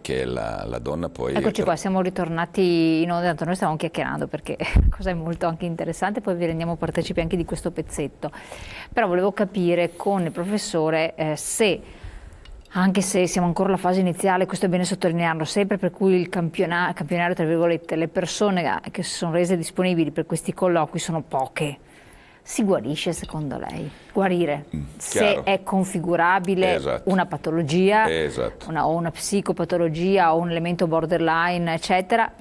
che la donna poi... Eccoci qua, siamo ritornati in onda, tanto noi stavamo chiacchierando perché la cosa è molto anche interessante, poi vi rendiamo partecipi anche di questo pezzetto. Però volevo capire con il professore se, anche se siamo ancora alla fase iniziale, questo è bene sottolinearlo sempre, per cui il campionario, tra virgolette, le persone che si sono rese disponibili per questi colloqui sono poche. Si guarisce secondo lei? Guarire, se è configurabile una patologia o una psicopatologia o un elemento borderline eccetera,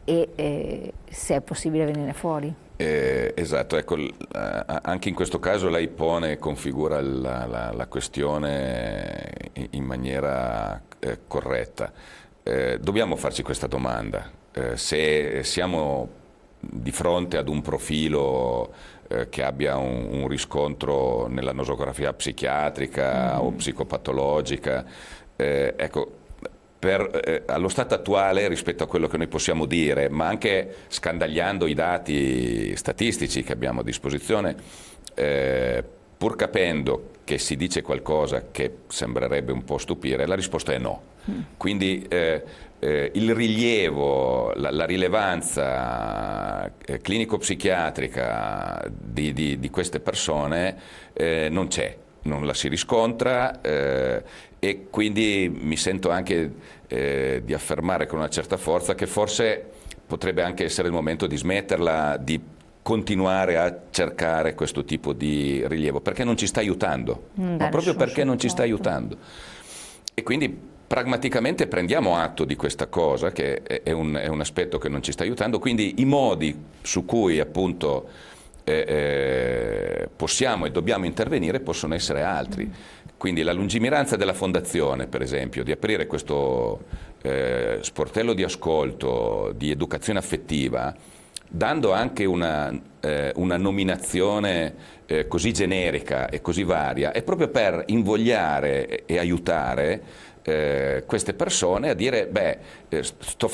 e se è possibile venire fuori? Esatto, ecco, anche in questo caso lei pone e configura la questione in maniera corretta. Dobbiamo farci questa domanda, se siamo di fronte ad un profilo che abbia un riscontro nella nosografia psichiatrica o psicopatologica, ecco, allo stato attuale rispetto a quello che noi possiamo dire, ma anche scandagliando i dati statistici che abbiamo a disposizione, pur capendo che si dice qualcosa che sembrerebbe un po' stupire, la risposta è no. Quindi il rilievo, la rilevanza clinico-psichiatrica di queste persone non c'è, non la si riscontra, e quindi mi sento anche di affermare con una certa forza che forse potrebbe anche essere il momento di smetterla di continuare a cercare questo tipo di rilievo, perché non ci sta aiutando, ma proprio perché non ci sta aiutando. E quindi pragmaticamente prendiamo atto di questa cosa, che è un aspetto che non ci sta aiutando, quindi i modi su cui appunto possiamo e dobbiamo intervenire possono essere altri. Quindi la lungimiranza della Fondazione, per esempio, di aprire questo sportello di ascolto, di educazione affettiva, dando anche una nominazione così generica e così varia, è proprio per invogliare e aiutare queste persone a dire, sto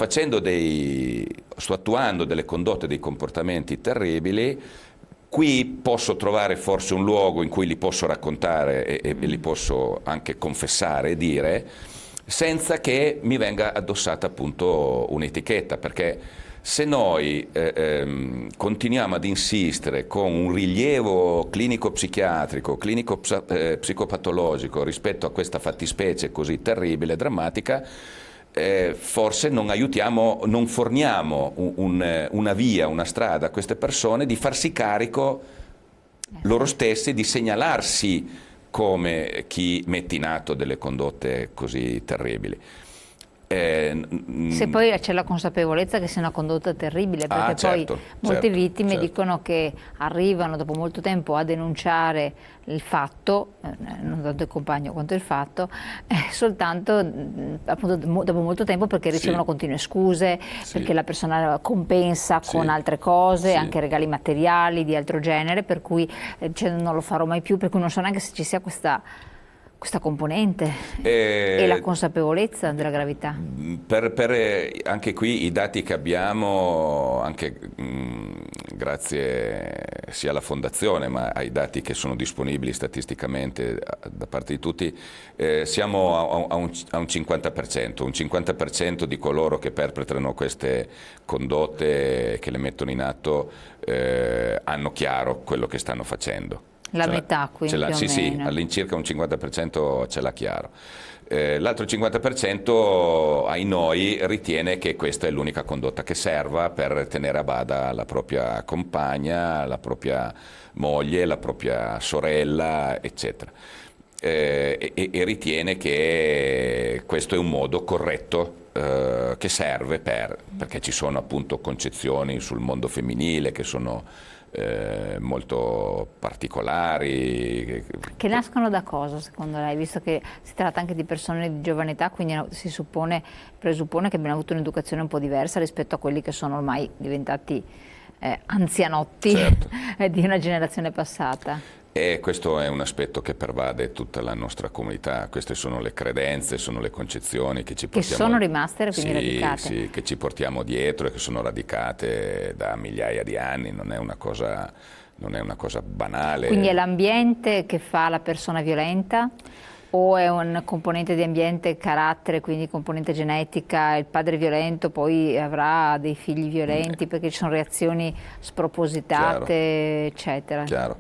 attuando delle condotte, dei comportamenti terribili, qui posso trovare forse un luogo in cui li posso raccontare e li posso anche confessare e dire, senza che mi venga addossata appunto un'etichetta, perché se noi continuiamo ad insistere con un rilievo clinico-psichiatrico, clinico-psicopatologico rispetto a questa fattispecie così terribile e drammatica, forse non aiutiamo, non forniamo una via, una strada a queste persone di farsi carico loro stessi, di segnalarsi come chi mette in atto delle condotte così terribili. Se poi c'è la consapevolezza che sia una condotta terribile, perché poi molte vittime dicono che arrivano dopo molto tempo a denunciare il fatto, non tanto il compagno quanto il fatto, soltanto appunto dopo molto tempo, perché ricevono continue scuse, perché la persona compensa con altre cose, anche regali materiali di altro genere, per cui non lo farò mai più, per cui non so neanche se ci sia questa componente e la consapevolezza della gravità. Anche qui i dati che abbiamo, anche grazie sia alla Fondazione ma ai dati che sono disponibili statisticamente da parte di tutti, siamo a un 50%, un 50% di coloro che perpetrano queste condotte, che le mettono in atto, hanno chiaro quello che stanno facendo. La metà, quindi più o meno. Sì, all'incirca un 50% ce l'ha chiaro. L'altro 50%, ai noi, ritiene che questa è l'unica condotta che serva per tenere a bada la propria compagna, la propria moglie, la propria sorella, eccetera. E ritiene che questo è un modo corretto che serve perché ci sono appunto concezioni sul mondo femminile che sono molto particolari. Che nascono da cosa secondo lei, visto che si tratta anche di persone di giovane età, quindi presuppone che abbiano avuto un'educazione un po' diversa rispetto a quelli che sono ormai diventati anzianotti di una generazione passata? E questo è un aspetto che pervade tutta la nostra comunità, queste sono le credenze, sono le concezioni che ci portiamo, che sono rimaste e quindi radicate. Sì, che ci portiamo dietro e che sono radicate da migliaia di anni, non è una cosa banale. Quindi è l'ambiente che fa la persona violenta? o è un componente di ambiente, carattere, quindi componente genetica, il padre violento poi avrà dei figli violenti perché ci sono reazioni spropositate, Chiaro. eccetera. Chiaro.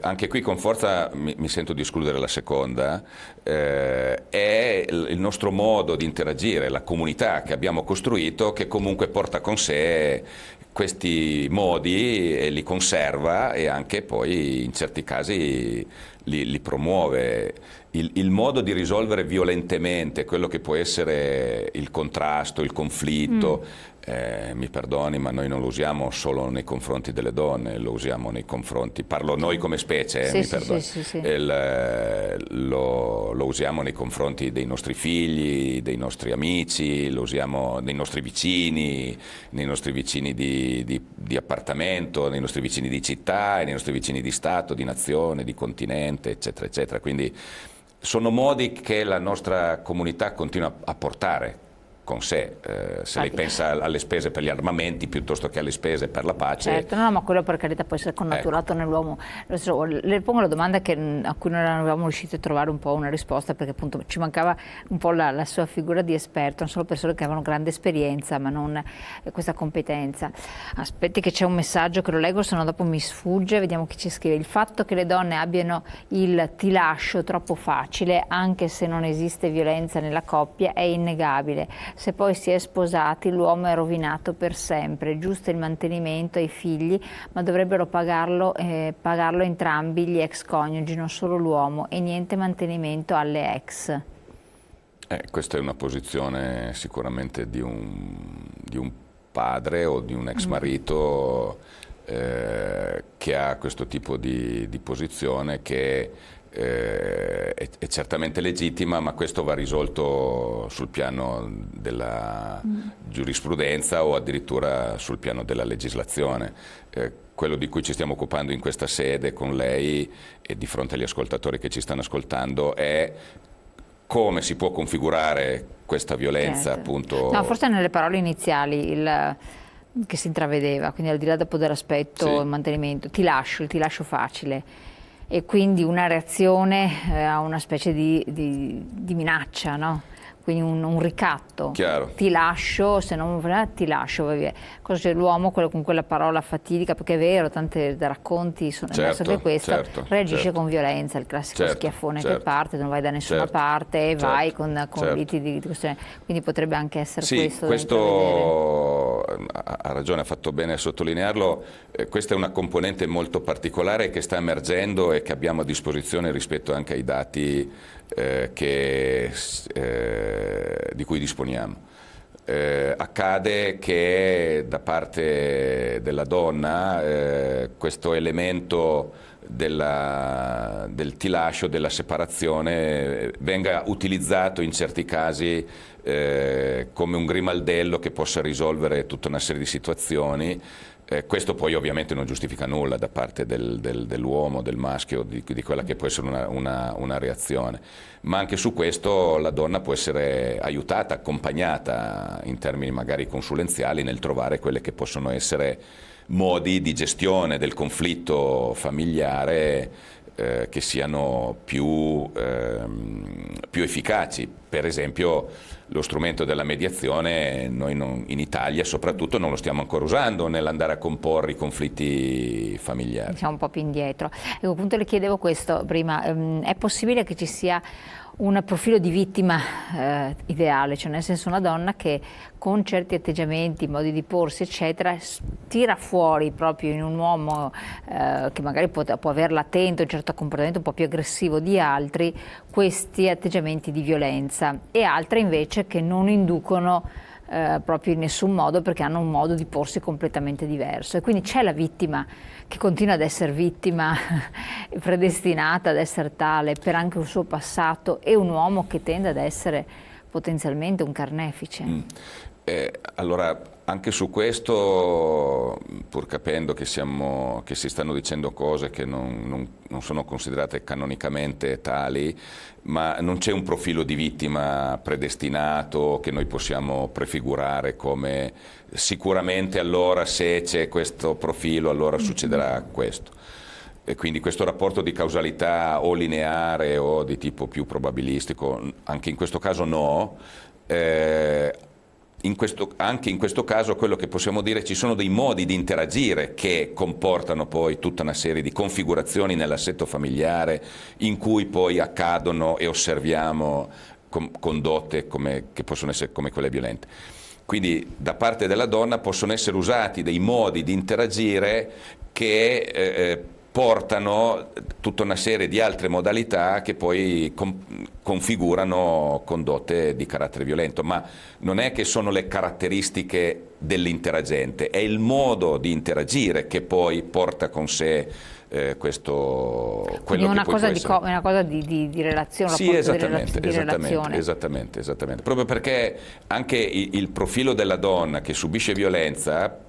Anche qui con forza mi sento di escludere la seconda, è il nostro modo di interagire, la comunità che abbiamo costruito che comunque porta con sé questi modi e li conserva e anche poi in certi casi li promuove. Il modo di risolvere violentemente quello che può essere il contrasto, il conflitto, mi perdoni, ma noi non lo usiamo solo nei confronti delle donne, lo usiamo nei confronti, parlo noi come specie, Sì, mi sì, perdoni, sì. lo usiamo nei confronti dei nostri figli, dei nostri amici, lo usiamo nei nostri vicini di appartamento, nei nostri vicini di città, nei nostri vicini di Stato, di nazione, di continente, eccetera, eccetera. Quindi sono modi che la nostra comunità continua a portare con sé, se lei pensa alle spese per gli armamenti piuttosto che alle spese per la pace. Certo, no, ma quello per carità può essere connaturato nell'uomo. Le pongo la domanda a cui non eravamo riusciti a trovare un po' una risposta, perché appunto ci mancava un po' la sua figura di esperto, non solo persone che avevano grande esperienza, ma non questa competenza. Aspetti che c'è un messaggio che lo leggo, se no dopo mi sfugge, vediamo chi ci scrive. Il fatto che le donne abbiano il ti lascio troppo facile, anche se non esiste violenza nella coppia, è innegabile. Se poi si è sposati, l'uomo è rovinato per sempre. Giusto il mantenimento ai figli, ma dovrebbero pagarlo entrambi gli ex coniugi, non solo l'uomo, e niente mantenimento alle ex. Questa è una posizione sicuramente di un padre o di un ex marito che ha questo tipo di posizione che è certamente legittima, ma questo va risolto sul piano della giurisprudenza o addirittura sul piano della legislazione. Quello di cui ci stiamo occupando in questa sede con lei e di fronte agli ascoltatori che ci stanno ascoltando è come si può configurare questa violenza, certo. Appunto. No, forse nelle parole iniziali che si intravedeva, quindi al di là dopo dell'aspetto il mantenimento, ti lascio facile. E quindi una reazione a una specie di minaccia, no? Quindi un ricatto. Chiaro. Ti lascio, se non ti lascio, vai via. Cosa c'è l'uomo con quella parola fatidica, perché è vero, tanti racconti sono emerso che questo, reagisce con violenza, il classico schiaffone che parte, non vai da nessuna parte e vai con liti di questione. Quindi potrebbe anche essere questo ha ragione, ha fatto bene a sottolinearlo. Questa è una componente molto particolare che sta emergendo e che abbiamo a disposizione rispetto anche ai dati di cui disponiamo. Accade che da parte della donna questo elemento del ti lascio, della separazione, venga utilizzato in certi casi come un grimaldello che possa risolvere tutta una serie di situazioni. Questo poi ovviamente non giustifica nulla da parte dell'uomo, del maschio, di quella che può essere una reazione, ma anche su questo la donna può essere aiutata, accompagnata in termini magari consulenziali nel trovare quelle che possono essere modi di gestione del conflitto familiare che siano più efficaci. Per esempio lo strumento della mediazione noi in Italia soprattutto non lo stiamo ancora usando nell'andare a comporre i conflitti familiari. Siamo un po' più indietro. Ecco, appunto le chiedevo questo prima, è possibile che ci sia un profilo di vittima ideale, cioè nel senso una donna che con certi atteggiamenti, modi di porsi eccetera tira fuori proprio in un uomo che magari può aver latente un certo comportamento un po' più aggressivo di altri questi atteggiamenti di violenza, e altre invece che non inducono proprio in nessun modo perché hanno un modo di porsi completamente diverso, e quindi c'è la vittima che continua ad essere vittima predestinata ad essere tale per anche un suo passato, e un uomo che tende ad essere potenzialmente un carnefice. Allora anche su questo, pur capendo che si stanno dicendo cose che non sono considerate canonicamente tali, ma non c'è un profilo di vittima predestinato che noi possiamo prefigurare come sicuramente allora se c'è questo profilo allora succederà questo. E quindi questo rapporto di causalità o lineare o di tipo più probabilistico, anche in questo caso no. Anche in questo caso quello che possiamo dire, ci sono dei modi di interagire che comportano poi tutta una serie di configurazioni nell'assetto familiare in cui poi accadono e osserviamo condotte che possono essere come quelle violente. Quindi da parte della donna possono essere usati dei modi di interagire che portano tutta una serie di altre modalità che poi configurano condotte di carattere violento, ma non è che sono le caratteristiche dell'interagente, è il modo di interagire che poi porta con sé questo, quello una che cosa poi può essere. una cosa di relazione, Sì, esattamente. Esattamente. Proprio perché anche il profilo della donna che subisce violenza,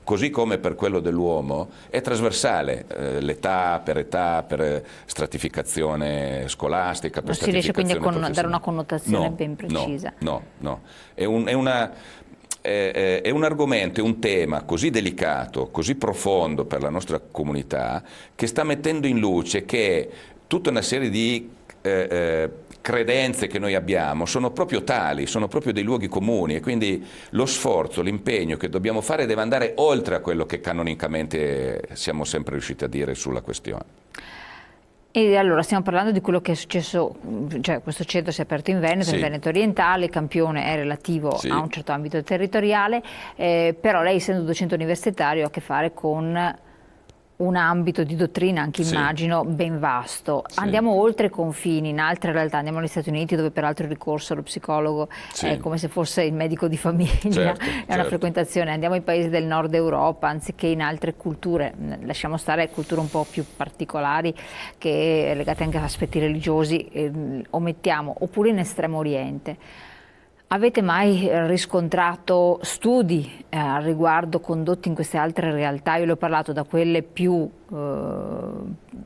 così come per quello dell'uomo, è trasversale, età, per stratificazione scolastica, per non si riesce quindi a dare una connotazione no, ben precisa. No. È un argomento, è un tema così delicato, così profondo per la nostra comunità, che sta mettendo in luce che tutta una serie di credenze che noi abbiamo sono proprio tali, sono proprio dei luoghi comuni, e quindi lo sforzo, l'impegno che dobbiamo fare deve andare oltre a quello che canonicamente siamo sempre riusciti a dire sulla questione. E allora stiamo parlando di quello che è successo, cioè questo centro si è aperto in Veneto, Sì. in Veneto orientale, Campione è relativo Sì. a un certo ambito territoriale, però lei, essendo docente universitario, ha a che fare con un ambito di dottrina, anche Sì. immagino, ben vasto. Sì. Andiamo oltre i confini, in altre realtà, andiamo negli Stati Uniti, dove peraltro il ricorso allo psicologo Sì. è come se fosse il medico di famiglia, è una frequentazione. Andiamo ai paesi del nord Europa, anziché in altre culture, lasciamo stare culture un po' più particolari, che legate anche a aspetti religiosi, omettiamo, oppure in Estremo Oriente. Avete mai riscontrato studi al riguardo condotti in queste altre realtà? Io le ho parlato da quelle più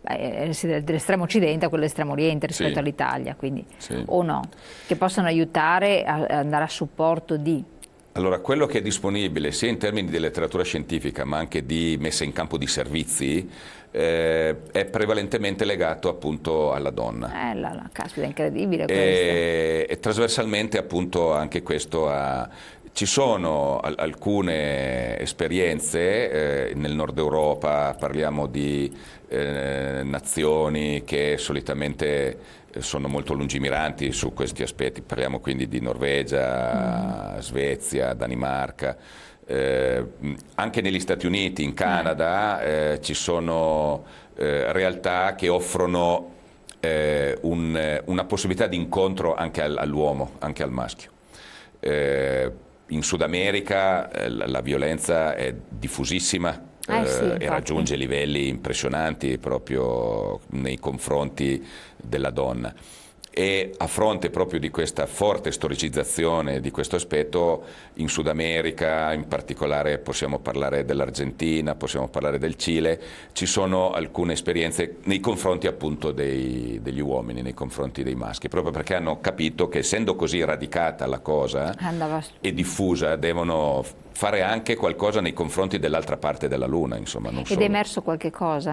dell'estremo occidente a quelle dell'estremo oriente rispetto Sì. all'Italia, quindi Sì. o no, che possono aiutare a andare a supporto di... Allora, quello che è disponibile sia in termini di letteratura scientifica ma anche di messa in campo di servizi è prevalentemente legato appunto alla donna. Caspita, incredibile questo. E trasversalmente appunto anche questo ci sono alcune esperienze nel nord Europa, parliamo di nazioni che solitamente sono molto lungimiranti su questi aspetti, parliamo quindi di Norvegia, Svezia, Danimarca. Anche negli Stati Uniti, in Canada, ci sono realtà che offrono una possibilità di incontro anche all'uomo, anche al maschio. In Sud America la violenza è diffusissima e raggiunge livelli impressionanti proprio nei confronti della donna. E a fronte proprio di questa forte storicizzazione di questo aspetto, in Sud America, in particolare possiamo parlare dell'Argentina, possiamo parlare del Cile, ci sono alcune esperienze nei confronti appunto degli uomini, nei confronti dei maschi, proprio perché hanno capito che, essendo così radicata la cosa e diffusa, devono fare anche qualcosa nei confronti dell'altra parte della Luna, insomma, non solo. Ed è emerso qualche cosa?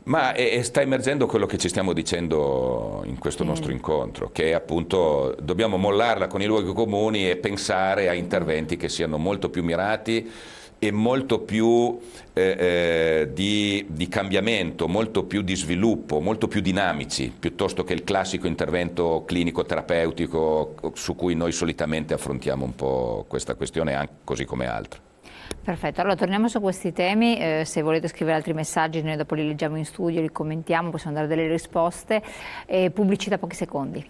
Ma sta emergendo quello che ci stiamo dicendo in questo nostro incontro, che appunto dobbiamo mollarla con i luoghi comuni e pensare a interventi che siano molto più mirati e molto più di cambiamento, molto più di sviluppo, molto più dinamici, piuttosto che il classico intervento clinico-terapeutico su cui noi solitamente affrontiamo un po' questa questione, anche così come altre. Perfetto, allora torniamo su questi temi, se volete scrivere altri messaggi noi dopo li leggiamo in studio, li commentiamo, possiamo dare delle risposte. Pubblicità, pochi secondi.